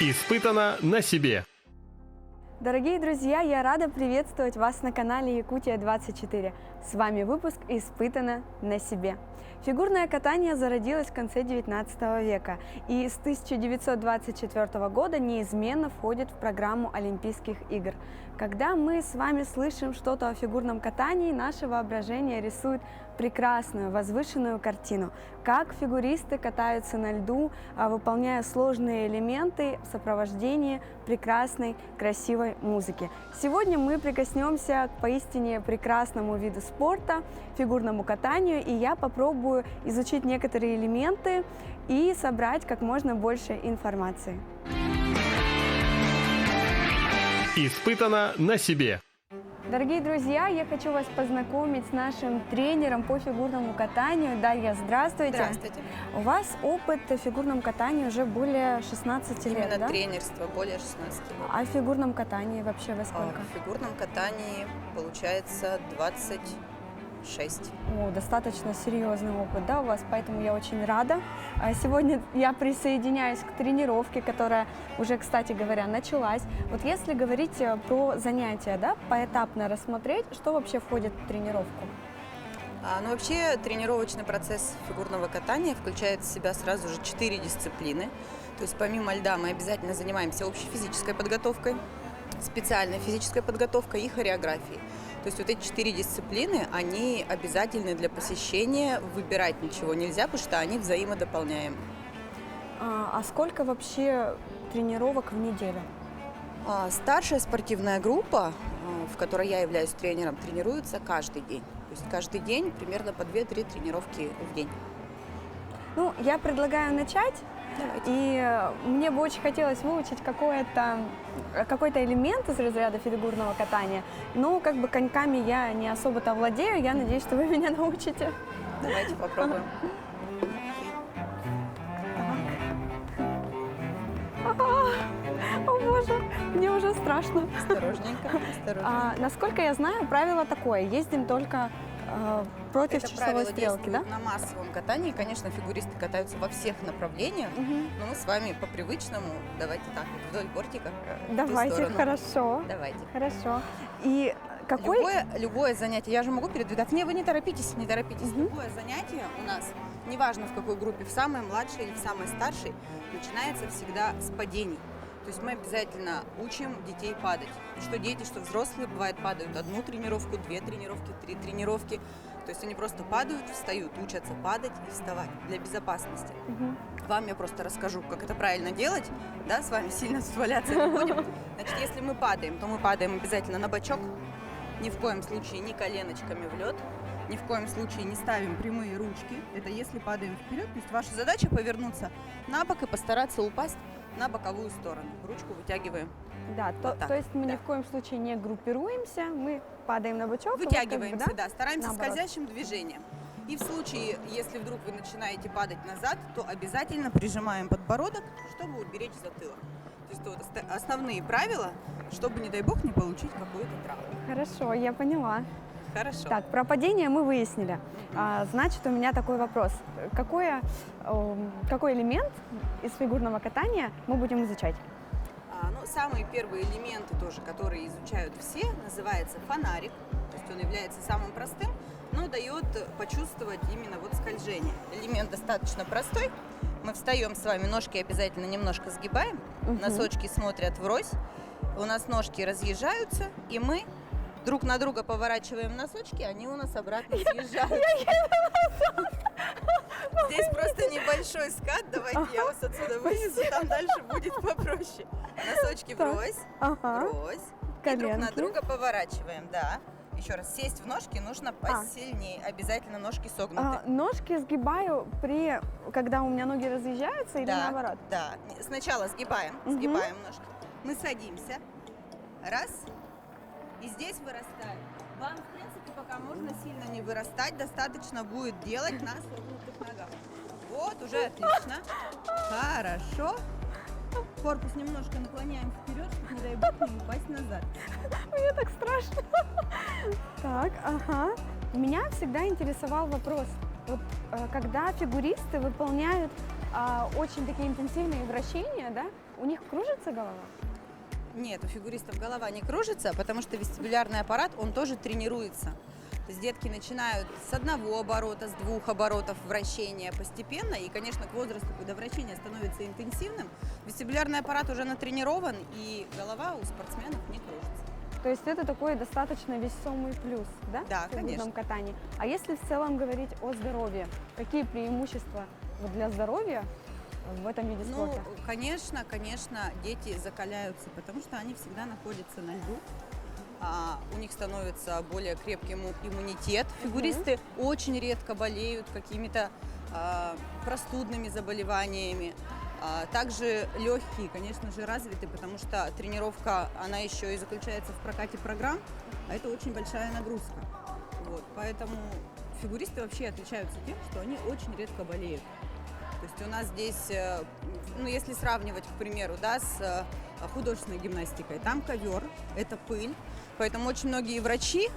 Испытано на себе. Дорогие друзья, я рада приветствовать вас на канале Якутия-24. С вами выпуск «Испытано на себе». Фигурное катание зародилось в конце 19 века и с 1924 года неизменно входит в программу Олимпийских игр. Когда мы с вами слышим что-то о фигурном катании, наше воображение рисует прекрасную, возвышенную картину, как фигуристы катаются на льду, выполняя сложные элементы в сопровождении прекрасной, красивой музыки. Сегодня мы прикоснемся к поистине прекрасному виду спорта, фигурному катанию, и я попробую изучить некоторые элементы и собрать как можно больше информации. Испытано на себе. Дорогие друзья, я хочу вас познакомить с нашим тренером по фигурному катанию. Дарья, здравствуйте. Здравствуйте. У вас опыт в фигурном катании уже более 16 лет, Именно да? тренерство более 16 лет. А в фигурном катании вообще во сколько? В фигурном катании получается 26. О, достаточно серьезный опыт, да, у вас, поэтому я очень рада. Сегодня я присоединяюсь к тренировке, которая уже, кстати говоря, началась. Вот если говорить про занятия, да, поэтапно рассмотреть, что вообще входит в тренировку? Вообще тренировочный процесс фигурного катания включает в себя сразу же 4 дисциплины. То есть помимо льда мы обязательно занимаемся общей физической подготовкой, специальной физической подготовкой и хореографией. То есть вот эти 4 дисциплины, они обязательны для посещения, выбирать ничего нельзя, потому что они взаимодополняемы. А сколько вообще тренировок в неделю? Старшая спортивная группа, в которой я являюсь тренером, тренируется каждый день. То есть каждый день примерно по 2-3 тренировки в день. Ну, я предлагаю начать. Давайте. И мне бы очень хотелось выучить какой-то элемент из разряда фигурного катания, но как бы коньками я не особо-то владею, я надеюсь, что вы меня научите. Давайте попробуем. О боже, мне уже страшно. Осторожненько, осторожненько. Насколько я знаю, правило такое, ездим только против Это часовой правило стрелки, да? действует на массовом катании. Конечно, фигуристы катаются во всех направлениях, но мы с вами по привычному, давайте так, вот вдоль бортика. В ту Давайте, сторону. хорошо. Давайте. Хорошо. И какой... Любое занятие, я же могу передвигаться. Не, вы не торопитесь, не торопитесь. Любое занятие у нас, неважно в какой группе, в самой младшей или в самой старшей, начинается всегда с падений. То есть мы обязательно учим детей падать. Что дети, что взрослые, бывает, падают одну тренировку, 2 тренировки, 3 тренировки. То есть они просто падают, встают, учатся падать и вставать для безопасности. Вам я просто расскажу, как это правильно делать. Да, с вами сильно валяться не будем. Значит, если мы падаем, то мы падаем обязательно на бочок. Ни в коем случае не коленочками в лед. Ни в коем случае не ставим прямые ручки. Это если падаем вперед. То есть ваша задача повернуться на бок и постараться упасть на боковую сторону. Ручку вытягиваем. Да, Вот так. то есть мы ни в коем случае не группируемся, мы падаем на бочок. Вытягиваемся, вот как бы, да, стараемся наоборот. скользящим движением. И в случае, если вдруг вы начинаете падать назад, то обязательно прижимаем подбородок, чтобы уберечь затылок. То есть это вот основные правила, чтобы, не дай бог, не получить какую-то травму. Хорошо, я поняла. Хорошо. Так, про падение мы выяснили. Значит, у меня такой вопрос. Какой элемент из фигурного катания мы будем изучать? Самые первые элементы тоже, которые изучают все, называется фонарик. То есть он является самым простым, но дает почувствовать именно вот скольжение. Элемент достаточно простой. Мы встаем с вами, ножки обязательно немножко сгибаем, носочки смотрят врозь, у нас ножки разъезжаются, и мы друг на друга поворачиваем носочки, они у нас обратно съезжают. Здесь просто небольшой скат, давайте я вас отсюда вынесу, там дальше будет попроще. Носочки врозь, врозь, и друг на друга поворачиваем, да. Еще раз, сесть в ножки нужно посильнее, обязательно ножки согнуты. Ножки сгибаю когда у меня ноги разъезжаются или наоборот? Да, сначала сгибаем ножки, мы садимся, раз, и здесь вырастаем. Вам, в принципе, пока можно сильно не вырастать, достаточно будет делать на согнутых ногах. Вот, уже отлично. Хорошо. Корпус немножко наклоняем вперед, чтобы, не дай бог, не упасть назад. Мне так страшно. Так, Меня всегда интересовал вопрос. Вот когда фигуристы выполняют очень такие интенсивные вращения, да? У них кружится голова? Нет, у фигуристов голова не кружится, потому что вестибулярный аппарат, он тоже тренируется. То есть детки начинают с одного оборота, с двух оборотов вращения постепенно. И, конечно, к возрасту, когда вращение становится интенсивным, вестибулярный аппарат уже натренирован, и голова у спортсменов не кружится. То есть это такой достаточно весомый плюс, да? Да, в фигурном конечно. катании. А если в целом говорить о здоровье, какие преимущества вот для здоровья в этом виде Ну, спорта? конечно, дети закаляются, потому что они всегда находятся на льду. У них становится более крепким иммунитет. Фигуристы очень редко болеют какими-то простудными заболеваниями. Также легкие, конечно же, развиты, потому что тренировка, она еще и заключается в прокате программ, а это очень большая нагрузка. Вот, поэтому фигуристы вообще отличаются тем, что они очень редко болеют. То есть у нас здесь, ну, если сравнивать, к примеру, да, с художественной гимнастикой, там ковер, это пыль, поэтому очень многие врачи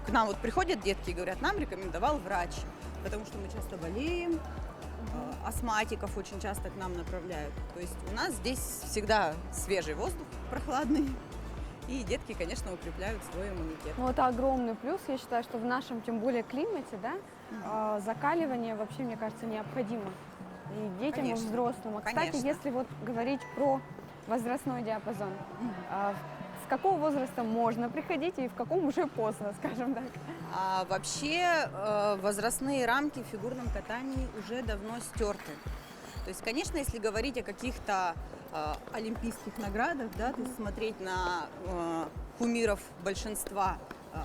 к нам вот приходят детки и говорят, нам рекомендовал врач, потому что мы часто болеем, астматиков очень часто к нам направляют. То есть у нас здесь всегда свежий воздух, прохладный, и детки, конечно, укрепляют свой иммунитет. Ну, это огромный плюс. Я считаю, что в нашем, тем более, климате, да, закаливание вообще, мне кажется, необходимо. И детям, и Конечно. взрослым. А, кстати, Конечно. если вот говорить про возрастной диапазон, с какого возраста можно приходить и в каком уже поздно, скажем так? Вообще возрастные рамки в фигурном катании уже давно стерты. То есть, конечно, если говорить о каких-то олимпийских наградах, да, то есть смотреть на кумиров большинства,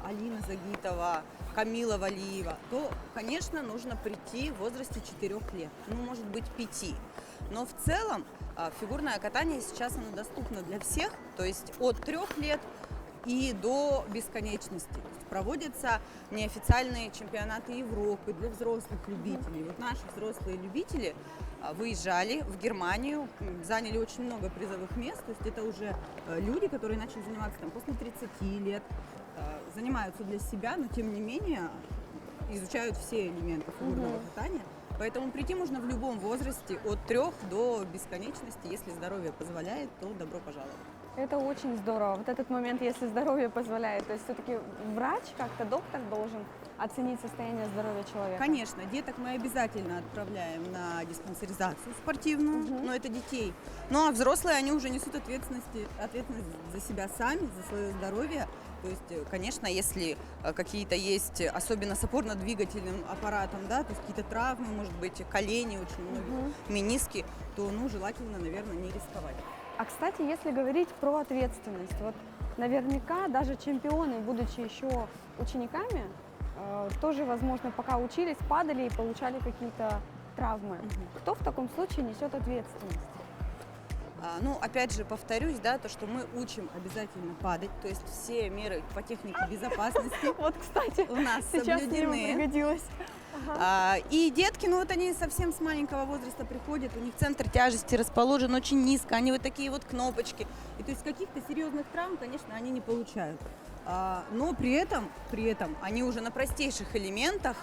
Алина Загитова, Камила Валиева, то, конечно, нужно прийти в возрасте 4 лет, ну, может быть, 5. Но в целом фигурное катание сейчас оно доступно для всех, то есть от 3 лет и до бесконечности. То есть проводятся неофициальные чемпионаты Европы для взрослых любителей. Вот наши взрослые любители выезжали в Германию, заняли очень много призовых мест. То есть это уже люди, которые начали заниматься там, после 30 лет, занимаются для себя, но тем не менее изучают все элементы фигурного катания. Поэтому прийти можно в любом возрасте, от 3 до бесконечности. Если здоровье позволяет, то добро пожаловать. Это очень здорово. Вот этот момент, если здоровье позволяет. То есть все-таки врач, как-то доктор должен оценить состояние здоровья человека. Конечно, деток мы обязательно отправляем на диспансеризацию спортивную, но это детей. Ну а взрослые, они уже несут ответственность за себя сами, за свое здоровье. То есть, конечно, если какие-то есть, особенно с опорно-двигательным аппаратом, да, то есть какие-то травмы, может быть, колени очень многие, мениски, то, ну, желательно, наверное, не рисковать. А, кстати, если говорить про ответственность, вот наверняка даже чемпионы, будучи еще учениками, тоже, возможно, пока учились, падали и получали какие-то травмы. Кто в таком случае несет ответственность? Ну, опять же, повторюсь, да, то, что мы учим обязательно падать, то есть все меры по технике безопасности Вот, кстати, у нас сейчас мне соблюдены. пригодилось. И детки, ну вот они совсем с маленького возраста приходят, у них центр тяжести расположен очень низко, они вот такие вот кнопочки. И то есть каких-то серьезных травм, конечно, они не получают. Но при этом они уже на простейших элементах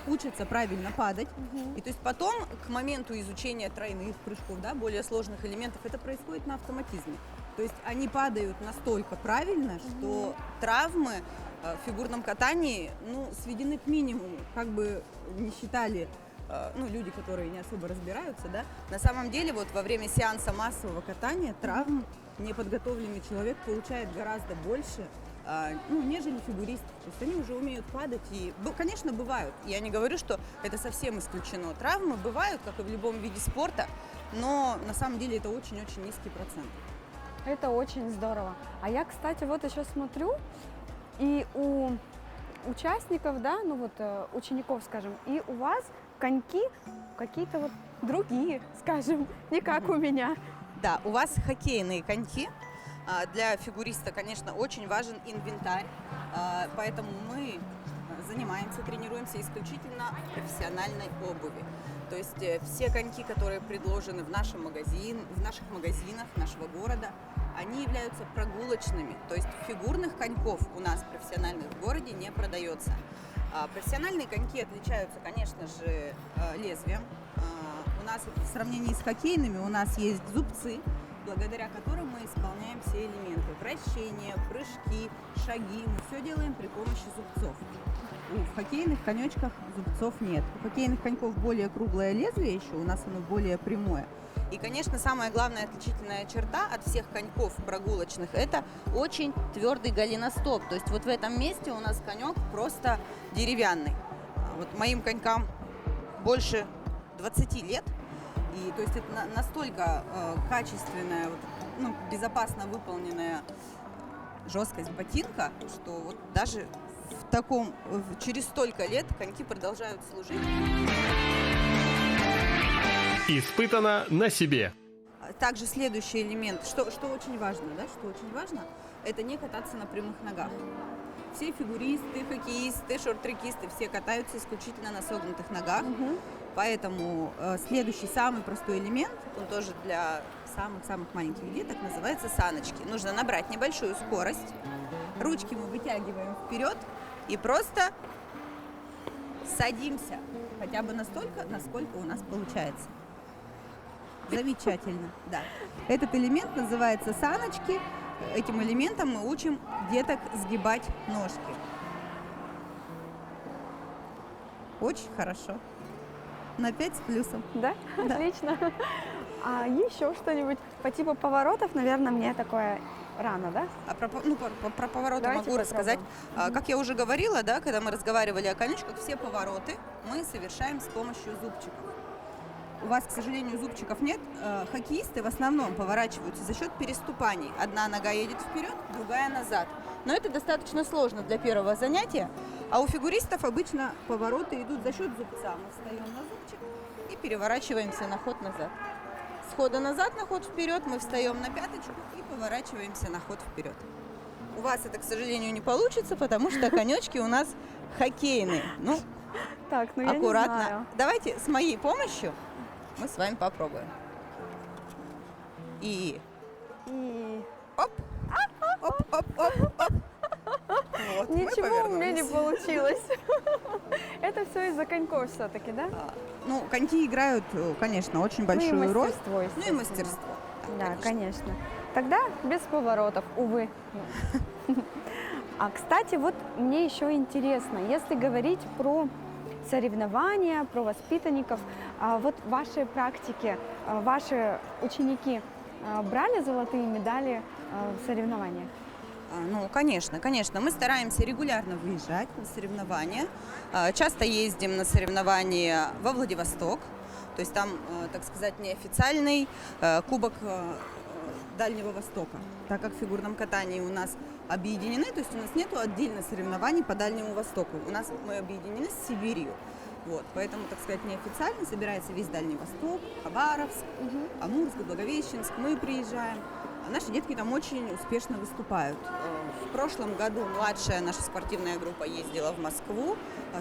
учатся правильно падать. И то есть потом, к моменту изучения тройных прыжков, да, более сложных элементов, это происходит на автоматизме. То есть они падают настолько правильно, что травмы в фигурном катании, ну, сведены к минимуму, как бы не считали, ну, люди, которые не особо разбираются, да. На самом деле, вот во время сеанса массового катания травм неподготовленный человек получает гораздо больше, ну, нежели фигурист. То есть они уже умеют падать, и, конечно, бывают. Я не говорю, что это совсем исключено. Травмы бывают, как и в любом виде спорта, но на самом деле это очень-очень низкий процент. Это очень здорово. А я, кстати, вот еще смотрю, и у участников, да, ну вот учеников, скажем, и у вас коньки какие-то вот другие, скажем, не как у меня. Да, у вас хоккейные коньки. Для фигуриста, конечно, очень важен инвентарь, поэтому мы занимаемся, тренируемся исключительно в профессиональной обуви. То есть все коньки, которые предложены в наших магазинах нашего города, они являются прогулочными. То есть фигурных коньков у нас профессиональных в городе не продается. Профессиональные коньки отличаются, конечно же, лезвием. У нас вот в сравнении с хоккейными у нас есть зубцы, благодаря которым мы исполняем все элементы. Вращения, прыжки, шаги. Мы все делаем при помощи зубцов. В хоккейных конечках зубцов нет. У хоккейных коньков более круглое лезвие еще, у нас оно более прямое. И, конечно, самая главная отличительная черта от всех коньков прогулочных – это очень твердый голеностоп. То есть вот в этом месте у нас конек просто деревянный. Вот моим конькам больше 20 лет. И то есть это настолько качественная, безопасно выполненная жесткость ботинка, что вот даже через столько лет коньки продолжают служить. Испытано на себе. Также следующий элемент, что очень важно, это не кататься на прямых ногах. Все фигуристы, хоккеисты, шорт-трекисты, все катаются исключительно на согнутых ногах. Поэтому следующий, самый простой элемент, он тоже для самых-самых маленьких деток, называется саночки. Нужно набрать небольшую скорость, ручки мы вытягиваем вперед и просто садимся. Хотя бы настолько, насколько у нас получается. Замечательно, да. Этот элемент называется саночки. Этим элементом мы учим деток сгибать ножки. Очень хорошо. На 5 с плюсом. Да? Да. Отлично. А еще что-нибудь по типу поворотов, наверное, мне такое рано, да? Про повороты Давайте могу рассказать. попробуем. Как я уже говорила, да, когда мы разговаривали о конечках, все повороты мы совершаем с помощью зубчиков. У вас, к сожалению, зубчиков нет. Хоккеисты в основном поворачиваются за счет переступаний. Одна нога едет вперед, другая назад. Но это достаточно сложно для первого занятия. А у фигуристов обычно повороты идут за счет зубца. Мы встаем на зубчик и переворачиваемся на ход назад. С хода назад на ход вперед мы встаем на пяточку и поворачиваемся на ход вперед. У вас это, к сожалению, не получится, потому что конечки у нас хоккейные. Так, я не Аккуратно. знаю. Давайте с моей помощью мы с вами попробуем. И оп, оп, оп, оп, оп. Вот, мы Ничего у меня не повернулись. получилось. Это все из-за коньков все-таки, да? Коньки играют, конечно, очень большую роль. мастерство, Ну и естественно. мастерство. Да, конечно. Тогда без поворотов, увы. А, кстати, вот мне еще интересно, если говорить про соревнования, про воспитанников, вот в вашей практике ваши ученики брали золотые медали в соревнованиях? Конечно. Мы стараемся регулярно выезжать на соревнования. Часто ездим на соревнования во Владивосток. То есть там, так сказать, неофициальный кубок Дальнего Востока. Так как в фигурном катании у нас объединены, то есть у нас нет отдельно соревнований по Дальнему Востоку. Мы объединены с Сибирью. Вот, поэтому, так сказать, неофициально собирается весь Дальний Восток, Хабаровск, Амурск, Благовещенск. Мы приезжаем. Наши детки там очень успешно выступают. В прошлом году младшая наша спортивная группа ездила в Москву,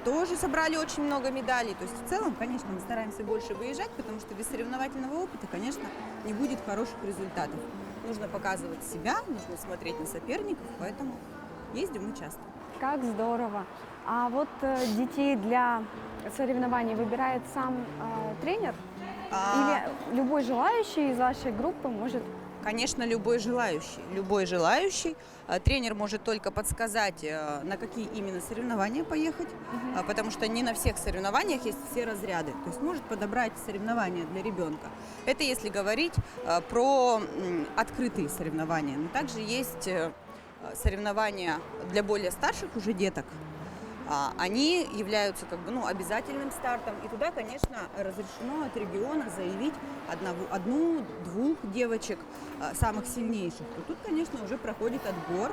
тоже собрали очень много медалей. То есть в целом, конечно, мы стараемся больше выезжать, потому что без соревновательного опыта, конечно, не будет хороших результатов. Нужно показывать себя, нужно смотреть на соперников, поэтому ездим мы часто. Как здорово! А вот детей для соревнований выбирает сам тренер? Или любой желающий из вашей группы может? Конечно, любой желающий. Тренер может только подсказать, на какие именно соревнования поехать, потому что не на всех соревнованиях есть все разряды. То есть может подобрать соревнования для ребенка. Это если говорить про открытые соревнования. Но также есть соревнования для более старших уже деток. Они являются обязательным стартом. И туда, конечно, разрешено от региона заявить одну-двух девочек самых сильнейших. И тут, конечно, уже проходит отбор.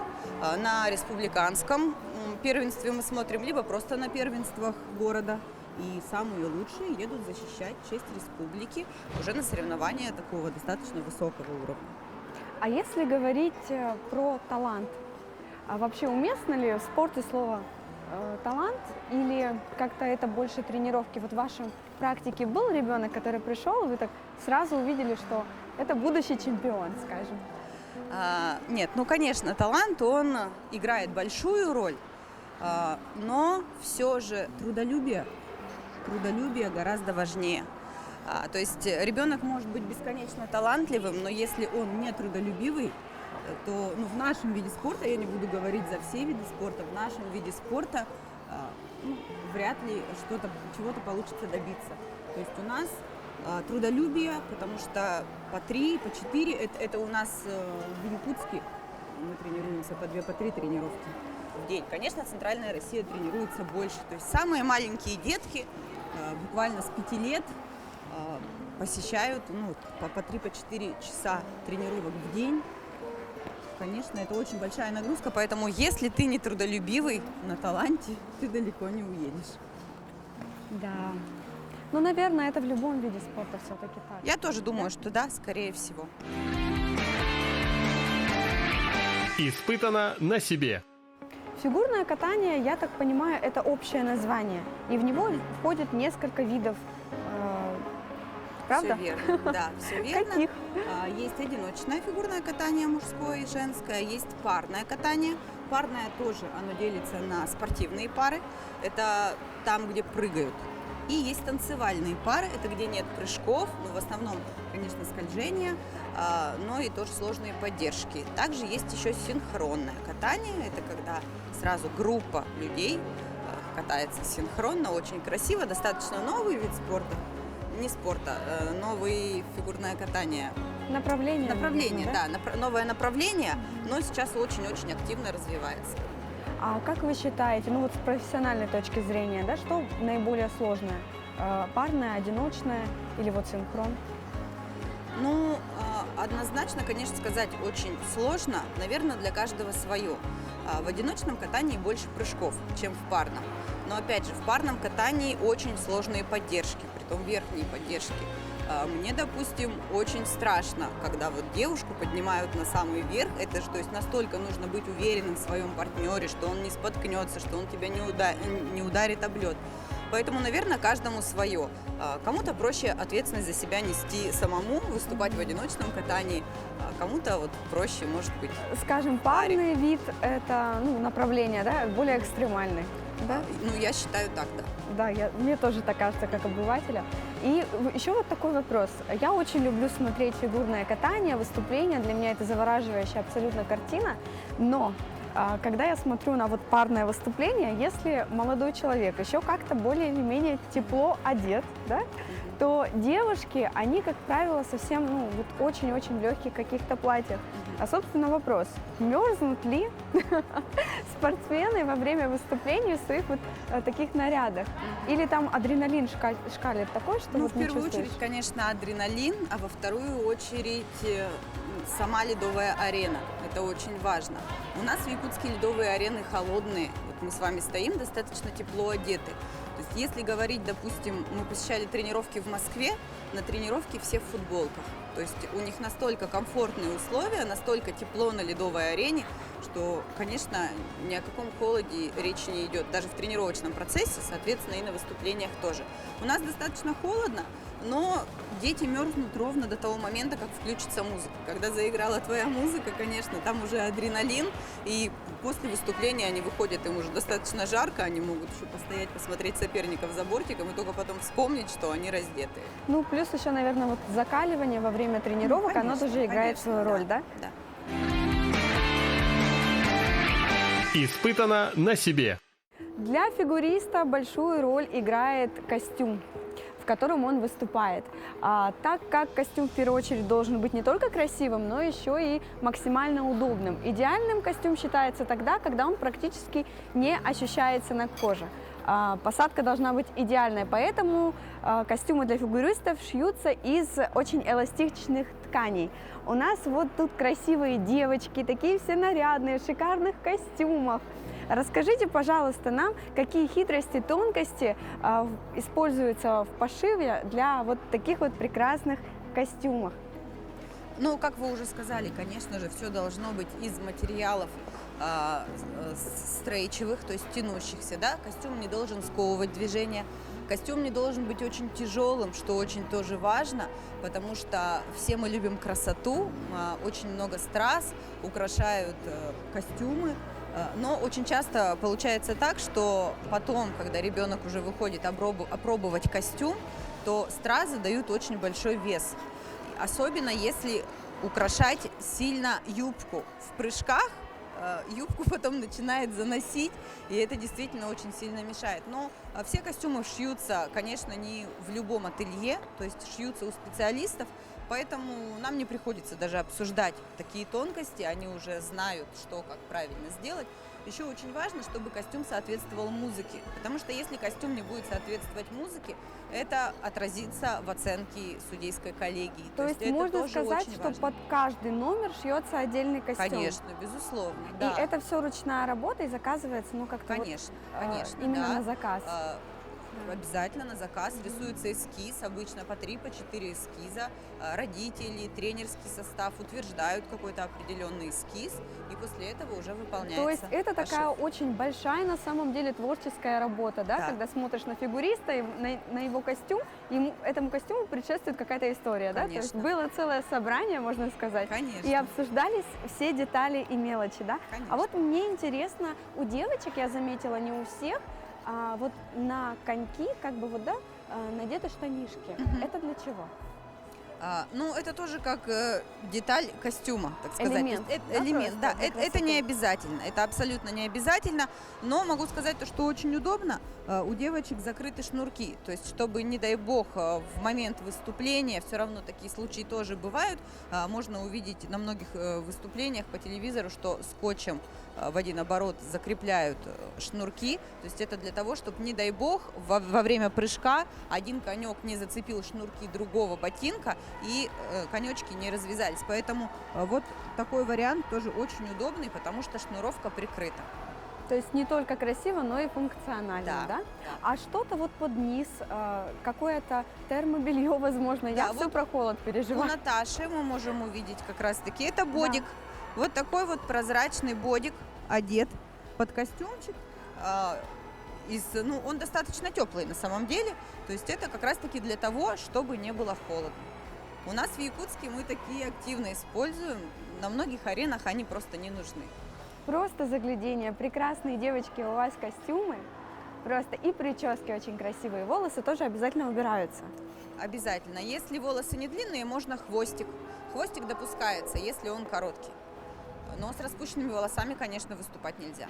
На республиканском первенстве мы смотрим, либо просто на первенствах города. И самые лучшие едут защищать честь республики уже на соревнования такого достаточно высокого уровня. А если говорить про талант, вообще уместно ли в спорте слово талант или как-то это больше тренировки? Вот в вашей практике был ребенок, который пришел, и вы так сразу увидели, что это будущий чемпион, скажем? Нет, конечно, талант, он играет большую роль, но все же трудолюбие гораздо важнее. То есть ребенок может быть бесконечно талантливым, но если он не трудолюбивый, то в нашем виде спорта, я не буду говорить за все виды спорта, в нашем виде спорта вряд ли чего-то получится добиться. То есть у нас трудолюбие, потому что по 3, по 4, это у нас в Якутске мы тренируемся по 2, по 3 тренировки в день. Конечно, Центральная Россия тренируется больше. То есть самые маленькие детки буквально с 5 лет посещают по 3, по 4 часа тренировок в день. Конечно, это очень большая нагрузка, поэтому если ты не трудолюбивый на таланте, ты далеко не уедешь. Да. Ну, наверное, это в любом виде спорта все-таки так. Я тоже думаю, что да, скорее всего. Испытано на себе. Фигурное катание, я так понимаю, это общее название, и в него входит несколько видов. Правда? Все верно, да, все верно. Каких? Есть одиночное фигурное катание, мужское и женское, есть парное катание. Парное тоже, оно делится на спортивные пары, это там, где прыгают. И есть танцевальные пары, это где нет прыжков, в основном, конечно, скольжение, но и тоже сложные поддержки. Также есть еще синхронное катание, это когда сразу группа людей катается синхронно, очень красиво, достаточно новый вид спорта. Не спорта, новое фигурное катание. Направление. Направление, наверное, да, новое направление, но сейчас очень-очень активно развивается. А как вы считаете, вот с профессиональной точки зрения, да, что наиболее сложное? Парное, одиночное или вот синхрон? Однозначно, конечно, сказать очень сложно, наверное, для каждого свое. В одиночном катании больше прыжков, чем в парном. Но опять же, в парном катании очень сложные поддержки, притом верхние поддержки. Мне, допустим, очень страшно, когда девушку поднимают на самый верх. Это же, то есть, настолько нужно быть уверенным в своем партнере, что он не споткнется, что он тебя не ударит об лед. Поэтому, наверное, каждому свое. Кому-то проще ответственность за себя нести самому, выступать в одиночном катании, а кому-то проще, может быть. Скажем, парный вид – это направление, да, более экстремальный. Да? Я считаю так, да. Да, мне тоже так кажется, как обывателя. И еще вот такой вопрос. Я очень люблю смотреть фигурное катание, выступления. Для меня это завораживающая абсолютно картина. Но когда я смотрю на вот-парное выступление, если молодой человек еще как-то более или менее тепло одет, да, то девушки, они, как правило, совсем очень-очень в легких каких-то платьях. А, собственно, вопрос, мерзнут ли спортсмены во время выступлений в своих таких нарядах? Или там адреналин шкалит такой, что в первую не чувствуешь? очередь, конечно, адреналин, а во вторую очередь сама ледовая арена. Это очень важно. У нас в Якутске ледовые арены холодные. Мы с вами стоим, достаточно тепло одеты. То есть, если говорить, допустим, мы посещали тренировки в Москве, на тренировке все в футболках. То есть у них настолько комфортные условия, настолько тепло на ледовой арене, что, конечно, ни о каком холоде речи не идет. Даже в тренировочном процессе, соответственно, и на выступлениях тоже. У нас достаточно холодно, но дети мерзнут ровно до того момента, как включится музыка. Когда заиграла твоя музыка, конечно, там уже адреналин, и после выступления они выходят, им уже достаточно жарко, они могут еще постоять, посмотреть соперников за бортиком и только потом вспомнить, что они раздеты. Плюс еще, наверное, закаливание во время тренировок, конечно, оно тоже играет свою роль, да? Да. Испытано на себе. Для фигуриста большую роль играет костюм, в котором он выступает. Так как костюм в первую очередь должен быть не только красивым, но еще и максимально удобным. Идеальным костюм считается тогда, когда он практически не ощущается на коже. Посадка должна быть идеальной, поэтому костюмы для фигуристов шьются из очень эластичных тканей. У нас вот тут красивые девочки, такие все нарядные, в шикарных костюмах. Расскажите, пожалуйста, нам, какие хитрости, тонкости используются в пошиве для вот таких вот прекрасных костюмов? Как вы уже сказали, конечно же, все должно быть из материалов стрейчевых, то есть тянущихся, да? Костюм не должен сковывать движение, костюм не должен быть очень тяжелым, что очень тоже важно, потому что все мы любим красоту, очень много страз украшают костюмы, Но очень часто получается так, что потом, когда ребенок уже выходит опробовать костюм, то стразы дают очень большой вес. Особенно если украшать сильно юбку. В прыжках юбку потом начинает заносить, и это действительно очень сильно мешает. Но все костюмы шьются, конечно, не в любом ателье, то есть шьются у специалистов, поэтому нам не приходится даже обсуждать такие тонкости, они уже знают, что как правильно сделать. Еще очень важно, чтобы костюм соответствовал музыке, потому что если костюм не будет соответствовать музыке, это отразится в оценке судейской коллегии. То есть это можно тоже сказать, очень что важно. под каждый номер шьется отдельный костюм. Конечно, безусловно. И Да. это все ручная работа и заказывается, ну, как-то Конечно, вот, конечно. именно да. на заказ. Обязательно на заказ рисуется эскиз, обычно по 3-4 эскиза. Родители, тренерский состав утверждают какой-то определенный эскиз, и после этого уже выполняется. То есть это пошив. такая очень большая, на самом деле, творческая работа, да? Да. Когда смотришь на фигуриста, и на его костюм, этому костюму предшествует какая-то история, да? То есть Конечно. было целое собрание, можно сказать, Конечно. и обсуждались все детали и мелочи, да? Конечно. А вот мне интересно, у девочек, я заметила, не у всех, вот на коньки, как бы вот, да, надеты штанишки. Мгм. Это для чего? Ну, это тоже как деталь костюма, так сказать. Элемент, То есть да, элемент, просто да. для Это не красоты? обязательно, это абсолютно не обязательно. Но могу сказать то, что очень удобно. У девочек закрыты шнурки. То есть, чтобы, не дай бог, в момент выступления, все равно такие случаи тоже бывают, можно увидеть на многих выступлениях по телевизору, что скотчем в один оборот закрепляют шнурки. То есть это для того, чтобы, не дай бог, во время прыжка один конек не зацепил шнурки другого ботинка и конечки не развязались. Поэтому вот такой вариант тоже очень удобный, потому что шнуровка прикрыта. То есть не только красиво, но и функционально, да? Да. А что-то вот под низ, какое-то термобелье, возможно, я Да, все вот про холод У переживаю. Наташи мы можем увидеть как раз-таки, это бодик. Вот такой вот прозрачный бодик одет под костюмчик. Он достаточно теплый на самом деле. То есть это как раз-таки для того, чтобы не было холодно. У нас в Якутске мы такие активно используем. На многих аренах они просто не нужны. Просто заглядение, прекрасные девочки, у вас костюмы, просто и прически очень красивые, волосы тоже обязательно убираются. Обязательно. Если волосы не длинные, можно хвостик. Хвостик допускается, если он короткий. Но с распущенными волосами, конечно, выступать нельзя.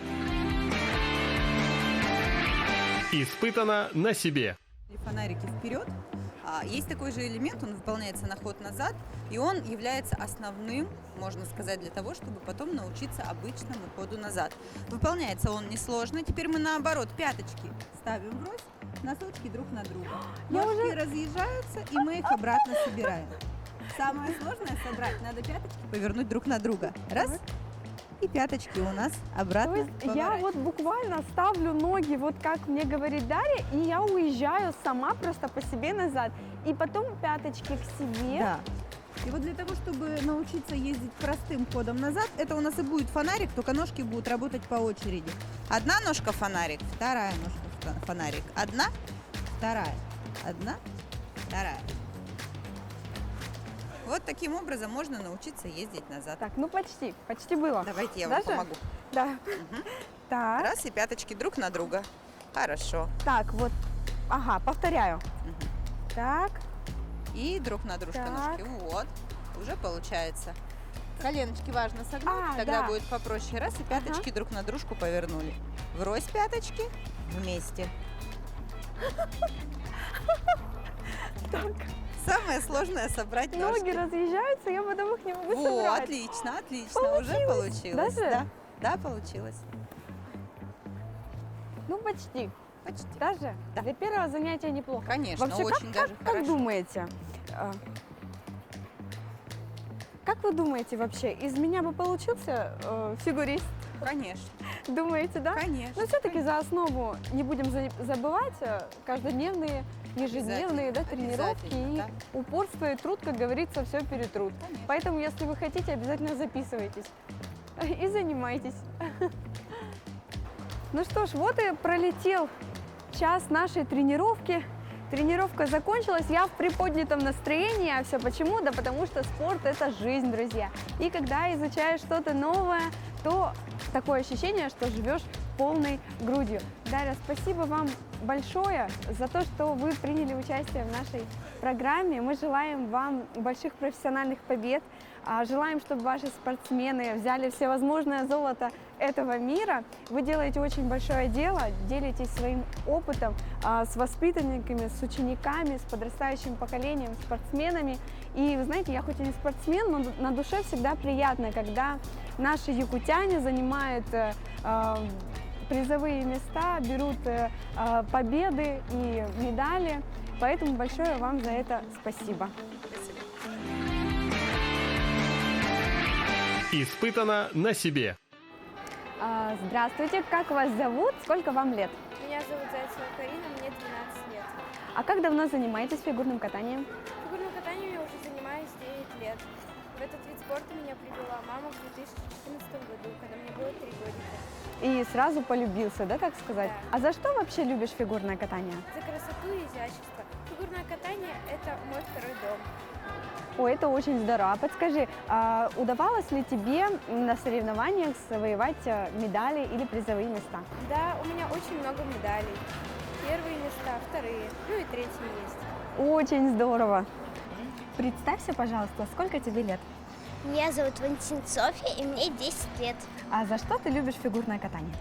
Испытано на себе. Фонарики вперед. Есть такой же элемент, он выполняется на ход назад, и он является основным, можно сказать, для того, чтобы потом научиться обычному ходу назад. Выполняется он несложно. Теперь мы наоборот пяточки ставим врозь, носочки друг на друга. Ножки разъезжаются, и мы их обратно собираем. Самое сложное собрать, надо пяточки повернуть друг на друга. Раз. И пяточки у нас обратно То есть я поворачиваем. вот буквально ставлю ноги, вот как мне говорит Дарья, и я уезжаю сама просто по себе назад. И потом пяточки к себе. Да. И вот для того, чтобы научиться ездить простым ходом назад, это у нас и будет фонарик, только ножки будут работать по очереди. Одна ножка фонарик, вторая ножка фонарик. Одна, вторая. Одна, вторая. Вот таким образом можно научиться ездить назад. Так, ну почти было. Давайте я вам Даже? помогу. Да. Мгм. Так, Раз, и пяточки друг на друга. Хорошо. так, вот, ага, повторяю. Мгм. Так, И друг на дружку Так. ножки. Вот, уже получается. Коленочки важно согнуть, А, тогда да. будет попроще. Раз, и пяточки друг на дружку повернули. Врозь пяточки вместе. так. Самое сложное собрать Ноги ножки. разъезжаются, я потом их не могу Во, собрать. отлично, отлично. Уже получилось. Даже? Да, да, получилось. Ну, почти. Почти. Даже? Да. Для первого занятия неплохо. Конечно, Вообще, очень даже как хорошо. думаете, как вы думаете вообще, из меня бы получился фигурист? Конечно, Думаете, да? конечно. Но все-таки за основу не будем забывать каждодневные, ежедневные, да, тренировки Обязательно, и да. упорство и труд, как говорится, все перетрут. Конечно. Поэтому, если вы хотите, обязательно записывайтесь и занимайтесь. Ну что ж, вот и пролетел час нашей тренировки. Тренировка закончилась, я в приподнятом настроении, а все почему? Да потому что спорт – это жизнь, друзья. И когда изучаешь что-то новое, то такое ощущение, что живешь полной грудью. Дарья, спасибо вам большое за то, что вы приняли участие в нашей программе. Мы желаем вам больших профессиональных побед, желаем, чтобы ваши спортсмены взяли всевозможное золото этого мира. Вы делаете очень большое дело, делитесь своим опытом с воспитанниками, с учениками, с подрастающим поколением, спортсменами. И вы знаете, я хоть и не спортсмен, но на душе всегда приятно, когда наши якутяне занимают призовые места, берут победы и медали. Поэтому большое вам за это спасибо. Испытано на себе. Здравствуйте, как вас зовут? Сколько вам лет? Меня зовут Зайцева Карина, мне 12 лет. А как давно занимаетесь фигурным катанием? Фигурным катанием я уже занимаюсь 9 лет. В этот вид спорта меня привела мама в 2014 году, когда мне было 3 годика. И сразу полюбился, да, так сказать? Да. А за что вообще любишь фигурное катание? За красоту и изящество. Фигурное катание – это мой второй дом. Ой, это очень здорово. А подскажи, удавалось ли тебе на соревнованиях завоевать медали или призовые места? Да, у меня очень много медалей. Первые места, вторые, ну и третьи есть. Очень здорово. Представься, пожалуйста, сколько тебе лет? Меня зовут Валентина Софья, и мне 10 лет. А за что ты любишь фигурное катание?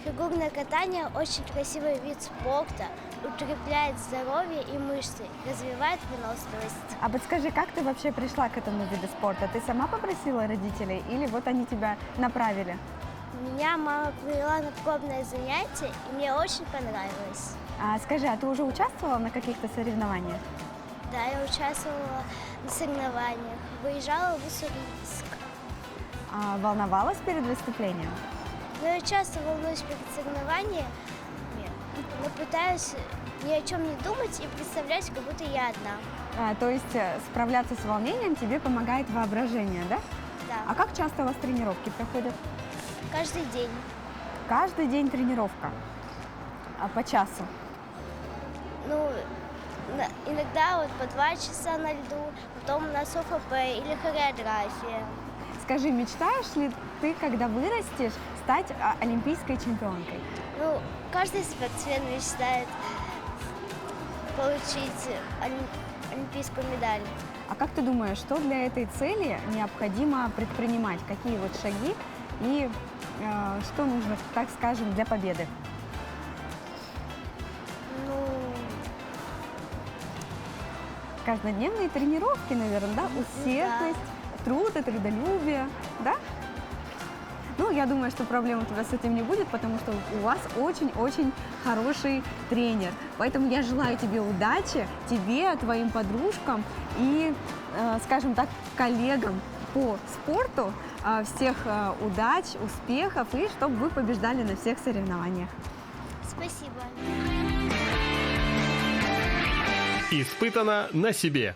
Фигурное катание – очень красивый вид спорта, укрепляет здоровье и мышцы, развивает выносливость. А подскажи, как ты вообще пришла к этому виду спорта? Ты сама попросила родителей или вот они тебя направили? Меня мама привела на пробное занятие, и мне очень понравилось. Скажи, а ты уже участвовала на каких-то соревнованиях? Да, я участвовала на соревнованиях, выезжала в Уссурийск. Волновалась перед выступлением? Но я часто волнуюсь перед соревнованиями, но пытаюсь ни о чем не думать и представлять, как будто я одна. То есть справляться с волнением тебе помогает воображение, да? Да, А как часто у вас тренировки проходят? каждый день. Каждый день тренировка? А по часу? Ну, иногда вот по 2 часа на льду, потом у нас ОФП или хореография. Скажи, мечтаешь ли ты, когда вырастешь, стать олимпийской чемпионкой? Ну, каждый спортсмен мечтает получить олимпийскую медаль. А как ты думаешь, что для этой цели необходимо предпринимать? Какие вот шаги и что нужно, так скажем, для победы? Ну, Каждодневные тренировки, наверное, да? Усердность, труд и трудолюбие, да? Ну, я думаю, что проблем у тебя с этим не будет, потому что у вас очень-очень хороший тренер. Поэтому я желаю тебе удачи, тебе, твоим подружкам и, скажем так, коллегам по спорту, всех удач, успехов и чтобы вы побеждали на всех соревнованиях. спасибо. Испытано на себе.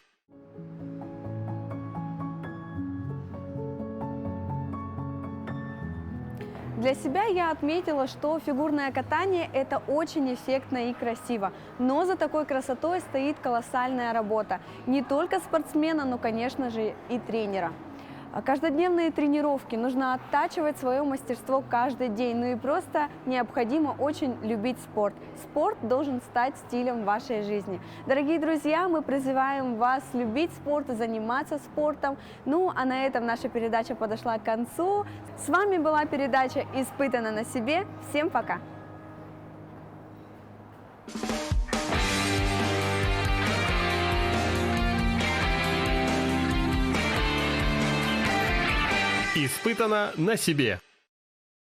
Для себя я отметила, что фигурное катание – это очень эффектно и красиво. Но за такой красотой стоит колоссальная работа. Не только спортсмена, но, конечно же, и тренера. Каждодневные тренировки, нужно оттачивать свое мастерство каждый день. Ну и просто необходимо очень любить спорт. Спорт должен стать стилем вашей жизни. Дорогие друзья, мы призываем вас любить спорт и заниматься спортом. Ну а на этом наша передача подошла к концу. С вами была передача «Испытано на себе». Всем пока! Испытано на себе.